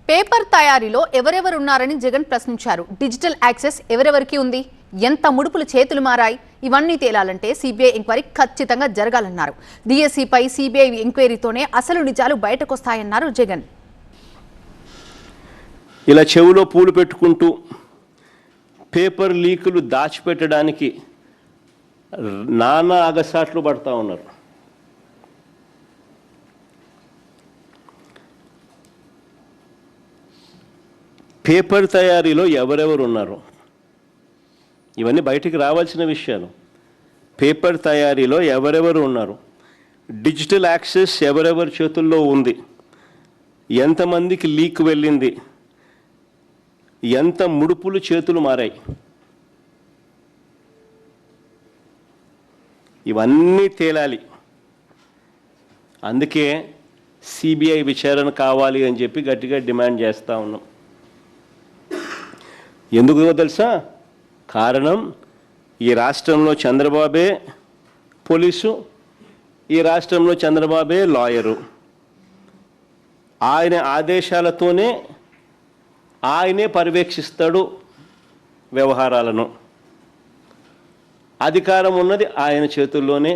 Paper తయారీలో ఎవరెవరున్నారని జగన్ ప్రశ్నించారు. Digital access ఎవరెవరికి ఉంది, ఎంత ముడుపులు చేతులు మారాయి, ఇవన్నీ తేలాలంటే సిబిఐ ఎంక్వైరీ ఖచ్చితంగా జరగాలన్నారు. డిఎస్సిపై సిబిఐ ఎంక్వైరీతోనే అసలు నిజాలు బయటకొస్తాయన్నారు జగన్. ఇలా చెవులో పూలు పెట్టుకుంటూ పేపర్ లీకులు దాచిపెట్టడానికి నానా అగసాట్లు పడతా ఉన్నారు. పేపర్ తయారీలో ఎవరెవరు ఉన్నారు, ఇవన్నీ బయటికి రావాల్సిన విషయాలు. పేపర్ తయారీలో ఎవరెవరు ఉన్నారు, డిజిటల్ యాక్సెస్ ఎవరెవరి చేతుల్లో ఉంది, ఎంతమందికి లీక్ వెళ్ళింది, ఎంత ముడుపులు చేతులు మారాయి, ఇవన్నీ తేలాలి. అందుకే సిబిఐ విచారణ కావాలి అని చెప్పి గట్టిగా డిమాండ్ చేస్తూ ఉన్నాం. ఎందుకు తెలుసా? కారణం, ఈ రాష్ట్రంలో చంద్రబాబే పోలీసు, ఈ రాష్ట్రంలో చంద్రబాబే లాయరు. ఆయన ఆదేశాలతోనే ఆయనే పర్యవేక్షిస్తాడు వ్యవహారాలను. అధికారం ఉన్నది ఆయన చేతుల్లోనే,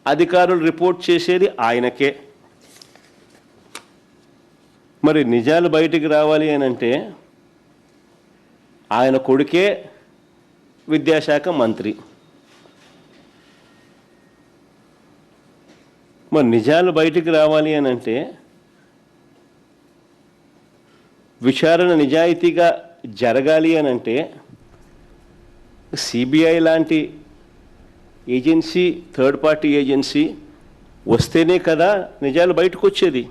అధికారులు రిపోర్ట్ చేసేది ఆయనకే. మరి నిజాలు బయటికి రావాలి అని అంటే ఆయన కొడుకే విద్యాశాఖ మంత్రి. మరి నిజాలు బయటికి రావాలి అని అంటే విచారణ నిజాయితీగా జరగాలి అని అంటే సిబిఐ లాంటి ఏజెన్సీ, థర్డ్ పార్టీ ఏజెన్సీ వస్తేనే కదా నిజాలు బయటకు వచ్చేది.